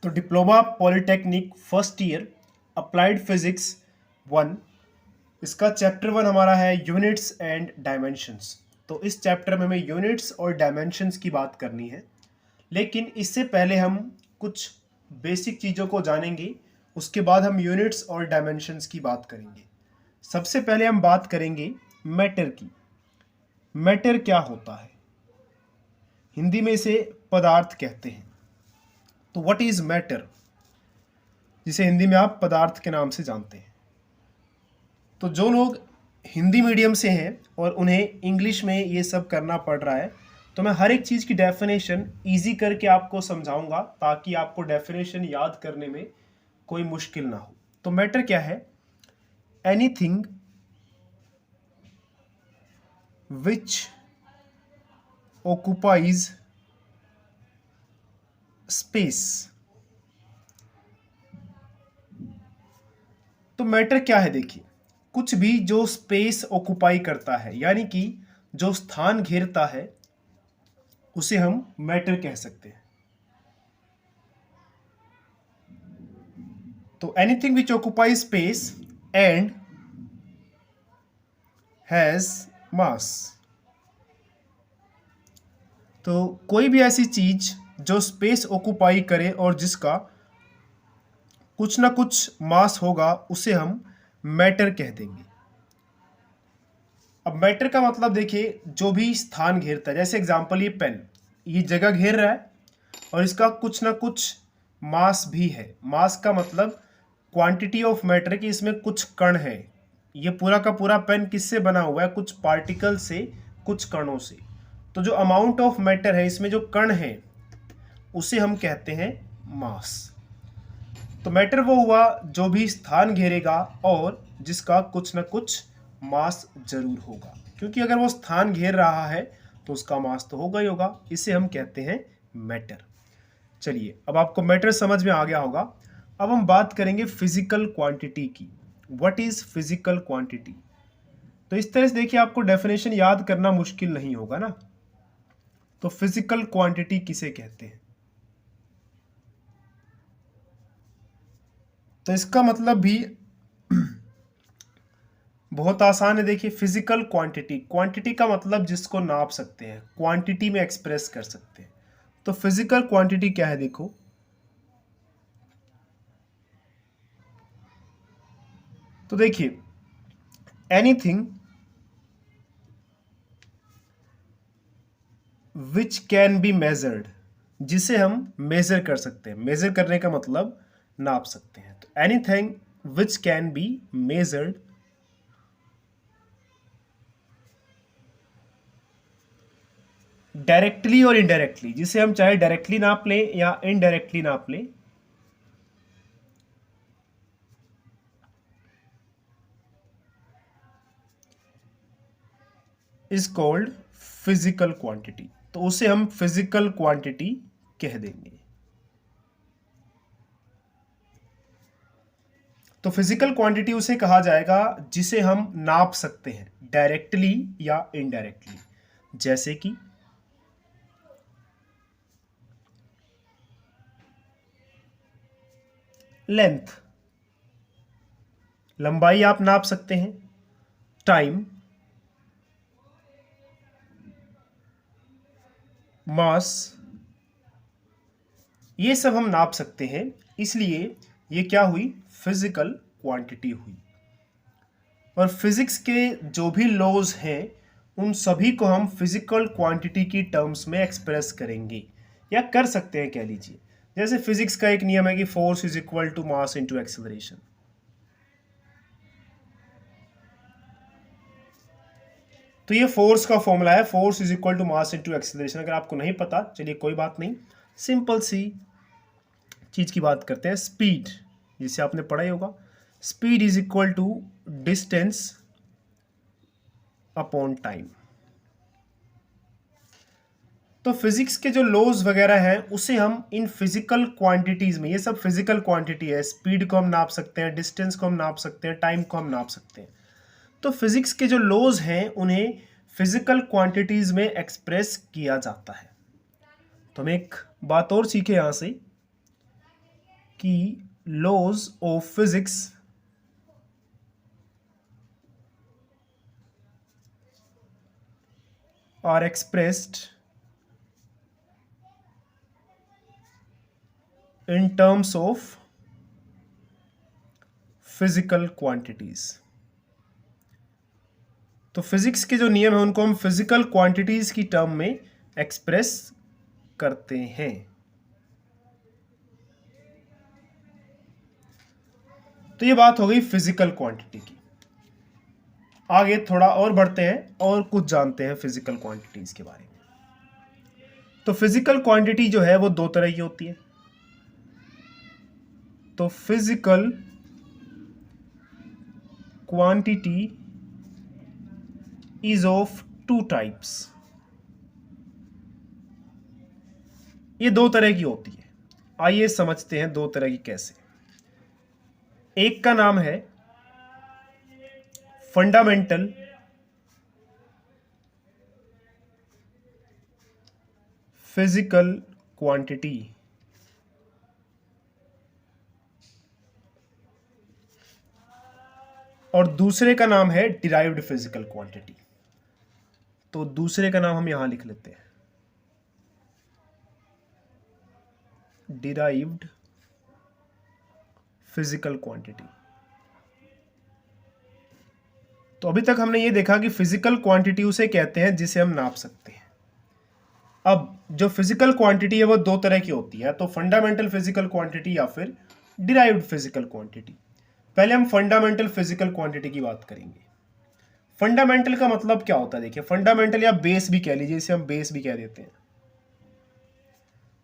तो diploma polytechnic first year applied physics 1, इसका chapter 1 हमारा है यूनिट्स एंड डायमेंशंस। तो इस चैप्टर में हमें यूनिट्स और डायमेंशंस की बात करनी है, लेकिन इससे पहले हम कुछ बेसिक चीज़ों को जानेंगे। उसके बाद हम यूनिट्स और डायमेंशंस की बात करेंगे। सबसे पहले हम बात करेंगे मैटर की। मैटर क्या होता है? हिंदी में इसे पदार्थ कहते हैं। तो व्हाट इज मैटर, जिसे हिंदी में आप पदार्थ के नाम से जानते हैं। तो जो लोग हिंदी मीडियम से हैं और उन्हें इंग्लिश में ये सब करना पड़ रहा है, तो मैं हर एक चीज़ की डेफिनेशन इजी करके आपको समझाऊंगा ताकि आपको डेफिनेशन याद करने में कोई मुश्किल ना हो। तो मैटर क्या है? Anything which occupies space. तो मैटर क्या है? देखिए, कुछ भी जो स्पेस ऑक्युपाई करता है, यानी कि जो स्थान घेरता है, उसे हम मैटर कह सकते हैं। तो anything which occupy space and has मास। तो कोई भी ऐसी चीज जो स्पेस ऑक्युपाई करे और जिसका कुछ ना कुछ मास होगा, उसे हम मैटर कह देंगे। अब मैटर का मतलब देखिए, जो भी स्थान घेरता है। जैसे एग्जांपल, ये पेन, ये जगह घेर रहा है और इसका कुछ ना कुछ मास भी है। मास का मतलब क्वांटिटी ऑफ मैटर, कि इसमें कुछ कण है। ये पूरा का पूरा पेन किससे बना हुआ है? कुछ पार्टिकल से, कुछ कणों से। तो जो अमाउंट ऑफ मैटर है, इसमें जो कण है, उसे हम कहते हैं मास। तो मैटर वो हुआ जो भी स्थान घेरेगा और जिसका कुछ ना कुछ मास जरूर होगा, क्योंकि अगर वो स्थान घेर रहा है तो उसका मास तो होगा ही होगा। इसे हम कहते हैं मैटर। चलिए, अब आपको मैटर समझ में आ गया होगा। अब हम बात करेंगे फिजिकल क्वांटिटी की। What is physical quantity? तो इस तरह से देखिए, आपको डेफिनेशन याद करना मुश्किल नहीं होगा ना। तो फिजिकल क्वांटिटी किसे कहते हैं? तो इसका मतलब भी बहुत आसान है। देखिए, फिजिकल क्वांटिटी, क्वांटिटी का मतलब जिसको नाप सकते हैं, क्वांटिटी में एक्सप्रेस कर सकते हैं। तो फिजिकल क्वांटिटी क्या है? देखो, तो देखिए, anything which can be measured, जिसे हम मेजर कर सकते हैं। मेजर करने का मतलब नाप सकते हैं। तो anything which can be measured directly और इनडायरेक्टली, जिसे हम चाहे डायरेक्टली नाप लें या इनडायरेक्टली नाप लें, इज कॉल्ड फिजिकल क्वांटिटी। तो उसे हम फिजिकल क्वांटिटी कह देंगे। तो फिजिकल क्वांटिटी उसे कहा जाएगा जिसे हम नाप सकते हैं डायरेक्टली या इनडायरेक्टली। जैसे कि लेंथ, लंबाई आप नाप सकते हैं। टाइम, मास, ये सब हम नाप सकते हैं। इसलिए ये क्या हुई? फिजिकल क्वांटिटी हुई। और फिजिक्स के जो भी लॉज हैं, उन सभी को हम फिजिकल क्वांटिटी की टर्म्स में एक्सप्रेस करेंगे या कर सकते हैं, कह लीजिए। जैसे फिजिक्स का एक नियम है कि force is equal to mass into acceleration. तो ये फोर्स का फॉर्मूला है, force is equal to mass into acceleration. अगर आपको नहीं पता, चलिए कोई बात नहीं, सिंपल सी चीज की बात करते हैं। स्पीड, जिसे आपने पढ़ा ही होगा, speed is equal to distance upon time. तो फिजिक्स के जो लॉज वगैरह हैं, उसे हम इन फिजिकल क्वांटिटीज में, ये सब फिजिकल क्वांटिटी है। स्पीड को हम नाप सकते हैं, डिस्टेंस को हम नाप सकते हैं, टाइम को हम नाप सकते हैं। तो फिजिक्स के जो लॉज हैं, उन्हें फिजिकल क्वांटिटीज में एक्सप्रेस किया जाता है। तो हम एक बात और सीखे यहां से कि laws of physics are expressed in terms of physical quantities. तो फिजिक्स के जो नियम है उनको हम फिजिकल क्वांटिटीज की टर्म में एक्सप्रेस करते हैं। तो ये बात हो गई फिजिकल क्वांटिटी की। आगे थोड़ा और बढ़ते हैं और कुछ जानते हैं फिजिकल क्वांटिटीज के बारे में। तो फिजिकल क्वांटिटी जो है वो दो तरह की होती है। तो physical quantity is of two types. ये दो तरह की होती है। आइए समझते हैं दो तरह की कैसे। एक का नाम है फंडामेंटल फिजिकल क्वांटिटी, और दूसरे का नाम है डिराइव्ड फिजिकल क्वांटिटी। तो दूसरे का नाम हम यहां लिख लेते हैं, डिराइव्ड फिजिकल क्वांटिटी। तो अभी तक हमने ये देखा कि फिजिकल क्वांटिटी उसे कहते हैं जिसे हम नाप सकते हैं। अब जो फिजिकल क्वांटिटी है वो दो तरह की होती है, तो फंडामेंटल फिजिकल क्वांटिटी या फिर डिराइव्ड फिजिकल क्वांटिटी। पहले हम फंडामेंटल फिजिकल क्वांटिटी की बात करेंगे। फंडामेंटल का मतलब क्या होता है? देखिए, फंडामेंटल या बेस भी कह लीजिए, इसे हम बेस भी कह देते हैं।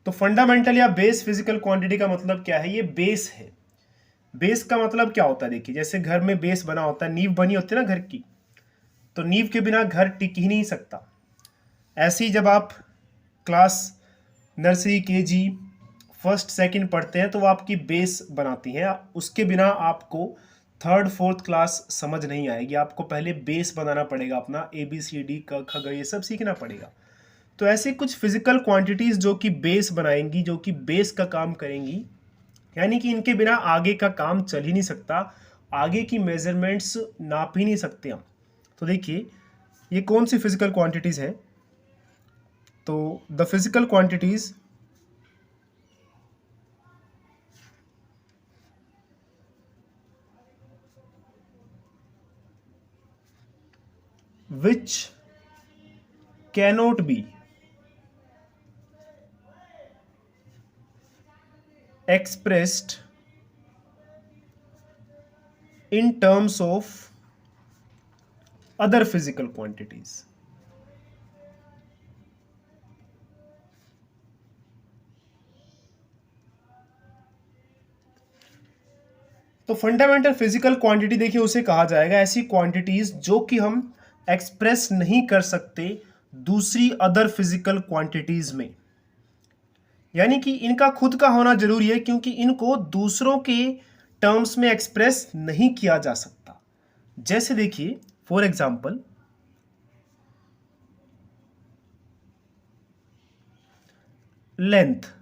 तो फंडामेंटल या बेस फिजिकल क्वांटिटी का मतलब क्या है? ये बेस है। बेस का मतलब क्या होता है? देखिए, जैसे घर में बेस बना होता है, नींव बनी होती है ना घर की, तो नींव के बिना घर टिक ही नहीं सकता। ऐसे ही जब आप class nursery, KG, first, second पढ़ते हैं तो वो आपकी बेस बनाती हैं। उसके बिना आपको थर्ड, फोर्थ क्लास समझ नहीं आएगी। आपको पहले बेस बनाना पड़ेगा अपना, ABCD क ख ग ये सब सीखना पड़ेगा। तो ऐसे कुछ फिजिकल क्वांटिटीज जो कि बेस बनाएंगी, जो कि बेस का काम करेंगी, यानी कि इनके बिना आगे का काम चल ही नहीं सकता, आगे की मेजरमेंट्स नाप ही नहीं सकते हम। तो देखिए, ये कौन सी फिजिकल क्वांटिटीज हैं? तो the physical quantities which cannot be expressed in terms of other physical quantities। तो फंडामेंटल फिजिकल क्वांटिटी देखिए उसे कहा जाएगा ऐसी क्वांटिटीज जो कि हम एक्सप्रेस नहीं कर सकते दूसरी अदर फिजिकल क्वांटिटीज में, यानी कि इनका खुद का होना जरूरी है क्योंकि इनको दूसरों के टर्म्स में एक्सप्रेस नहीं किया जा सकता। जैसे देखिए, फॉर एग्जांपल, लेंथ।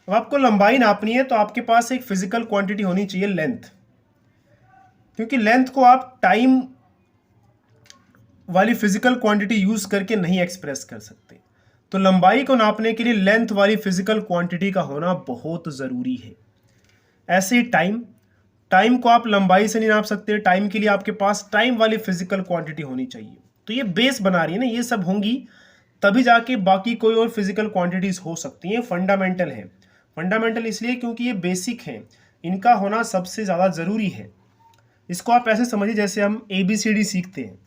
अब आपको लंबाई नापनी है तो आपके पास एक फिजिकल क्वांटिटी होनी चाहिए, लेंथ, क्योंकि लेंथ को आप टाइम वाली फिजिकल क्वांटिटी यूज करके नहीं एक्सप्रेस कर सकते। तो लंबाई को नापने के लिए लेंथ वाली फिजिकल क्वांटिटी का होना बहुत जरूरी है। ऐसे ही टाइम, टाइम को आप लंबाई से नहीं नाप सकते, टाइम के लिए आपके पास टाइम वाली फिजिकल क्वांटिटी होनी चाहिए। तो ये बेस बना रही है ना, ये सब होंगी तभी जाके बाकी कोई और फिजिकल क्वांटिटीज हो सकती हैं। फंडामेंटल है। फंडामेंटल इसलिए क्योंकि ये बेसिक हैं, इनका होना सबसे ज़्यादा ज़रूरी है। इसको आप ऐसे समझिए जैसे हम ABCD सीखते हैं,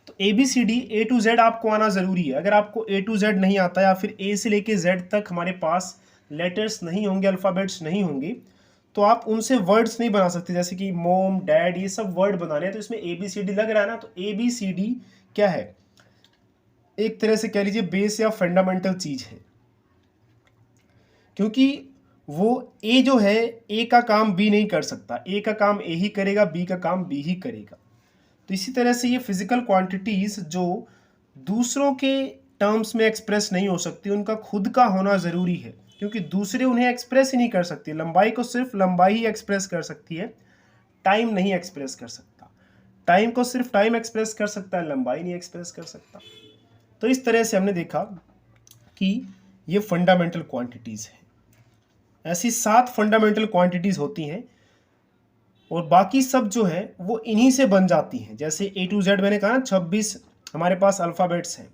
तो ABCD A to Z आपको आना ज़रूरी है। अगर आपको A to Z नहीं आता या फिर A से लेके Z तक हमारे पास लेटर्स नहीं होंगे, अल्फ़ाबेट्स नहीं होंगे, तो आप उनसे वर्ड्स नहीं बना सकते। जैसे कि मोम, डैड, ये सब वर्ड बनाने हैं तो इसमें ABCD लग रहा है ना, तो ABCD क्या है? एक तरह से कह लीजिए बेस या फंडामेंटल चीज़ है, क्योंकि वो A जो है A का काम B नहीं कर सकता, A का काम A ही करेगा, B का काम B ही करेगा। तो इसी तरह से ये फिजिकल क्वांटिटीज जो दूसरों के टर्म्स में एक्सप्रेस नहीं हो सकती, उनका खुद का होना ज़रूरी है। क्योंकि दूसरे उन्हें एक्सप्रेस ही नहीं कर सकती। लंबाई को सिर्फ लंबाई ही एक्सप्रेस कर सकती है, टाइम नहीं एक्सप्रेस कर सकता। टाइम को सिर्फ टाइम एक्सप्रेस कर सकता है, लंबाई नहीं एक्सप्रेस कर सकता। तो इस तरह से हमने देखा कि ये फंडामेंटल क्वांटिटीज़ हैं। ऐसी 7 फंडामेंटल क्वांटिटीज़ होती हैं और बाकी सब जो है वो इन्हीं से बन जाती हैं। जैसे A to Z मैंने कहा ना 26 हमारे पास अल्फ़ाबेट्स हैं।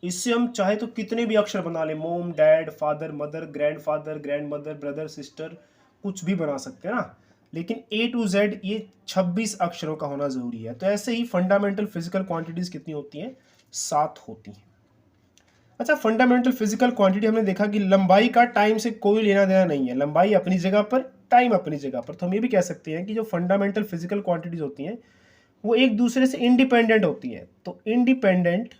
इससे हम चाहे तो कितने भी अक्षर बना लें, मोम, dad, father, mother, grandfather, grandmother, brother, sister, कुछ भी बना सकते हैं ना। लेकिन A to Z ये 26 अक्षरों का होना ज़रूरी है। तो ऐसे ही फंडामेंटल फिजिकल क्वांटिटीज़ कितनी होती हैं? 7 होती हैं। अच्छा, फंडामेंटल फिजिकल क्वांटिटी हमने देखा कि लंबाई का टाइम से कोई लेना देना नहीं है। लंबाई अपनी जगह पर, टाइम अपनी जगह पर। तो हम ये भी कह सकते हैं कि जो फंडामेंटल फिजिकल क्वांटिटीज़ होती हैं वो एक दूसरे से इंडिपेंडेंट होती हैं। तो इंडिपेंडेंट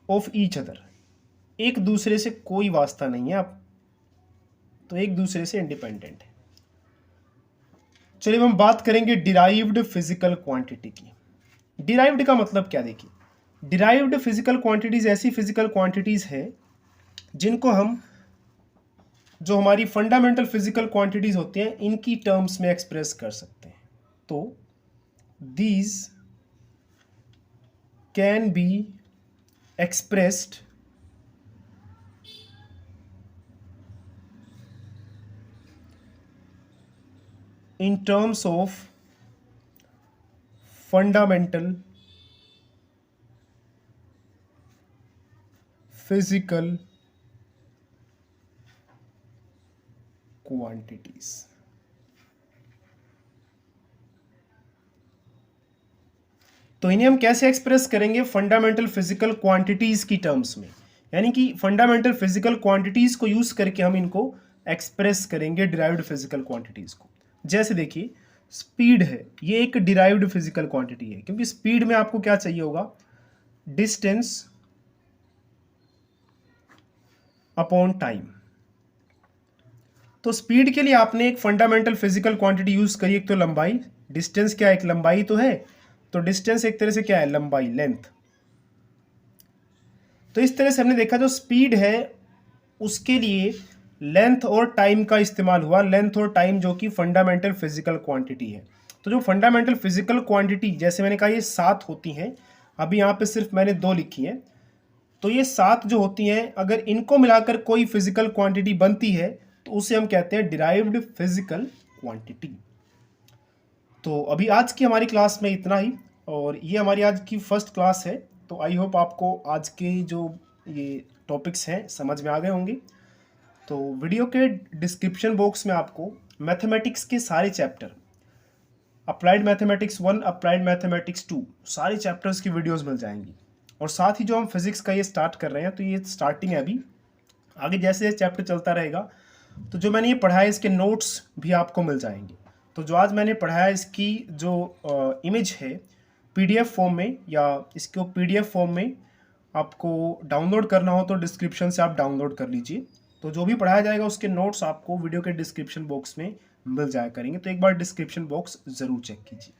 ऑफ ईच अदर, एक दूसरे से कोई वास्ता नहीं है आप, तो एक दूसरे से इंडिपेंडेंट है। चलिए हम बात करेंगे डिराइव्ड फिजिकल क्वांटिटी की। डिराइव्ड का मतलब क्या? देखिए, डिराइव्ड फिजिकल क्वांटिटीज ऐसी फिजिकल क्वांटिटीज हैं जिनको हम, जो हमारी फंडामेंटल फिजिकल क्वांटिटीज होती हैं, इनकी टर्म्स में एक्सप्रेस कर सकते हैं। तो these can be expressed in terms of fundamental physical quantities। तो इन्हें हम कैसे एक्सप्रेस करेंगे? फंडामेंटल फिजिकल क्वांटिटीज की टर्म्स में, यानी कि फंडामेंटल फिजिकल क्वांटिटीज को यूज करके हम इनको एक्सप्रेस करेंगे डिराइव्ड फिजिकल क्वांटिटीज को। जैसे देखिए, स्पीड है, ये एक डिराइव्ड फिजिकल क्वांटिटी है, क्योंकि स्पीड में आपको क्या चाहिए होगा? Distance upon time. तो स्पीड के लिए आपने एक फंडामेंटल फिजिकल क्वांटिटी यूज करी, एक तो लंबाई। डिस्टेंस क्या है? एक लंबाई तो है, तो डिस्टेंस एक तरह से क्या है? लंबाई, लेंथ। तो इस तरह से हमने देखा जो स्पीड है उसके लिए लेंथ और टाइम का इस्तेमाल हुआ। लेंथ और टाइम जो कि फंडामेंटल फिजिकल क्वांटिटी है। तो जो फंडामेंटल फिजिकल क्वांटिटी, जैसे मैंने कहा ये 7 होती हैं, अभी यहाँ पे सिर्फ मैंने 2 लिखी हैं। तो ये 7 जो होती हैं, अगर इनको मिलाकर कोई फिजिकल क्वांटिटी बनती है तो उसे हम कहते हैं डिराइव्ड फिजिकल क्वांटिटी। तो अभी आज की हमारी क्लास में इतना ही, और ये हमारी आज की फर्स्ट क्लास है। तो आई होप आपको आज के जो ये टॉपिक्स हैं समझ में आ गए होंगे। तो वीडियो के डिस्क्रिप्शन बॉक्स में आपको मैथमेटिक्स के सारे chapter, applied mathematics 1, applied mathematics 2, सारे चैप्टर्स की वीडियोस मिल जाएंगी। और साथ ही जो हम फिजिक्स का ये स्टार्ट कर रहे हैं, तो ये स्टार्टिंग है अभी, आगे जैसे चैप्टर चलता रहेगा तो जो मैंने ये पढ़ा है इसके नोट्स भी आपको मिल जाएंगे। तो जो आज मैंने पढ़ा है इसकी जो इमेज है पीडीएफ फॉर्म में, या इसको पीडीएफ फॉर्म में आपको डाउनलोड करना हो तो डिस्क्रिप्शन से आप डाउनलोड कर लीजिए। तो जो भी पढ़ाया जाएगा उसके नोट्स आपको वीडियो के डिस्क्रिप्शन बॉक्स में मिल जाया करेंगे। तो एक बार डिस्क्रिप्शन बॉक्स ज़रूर चेक कीजिए।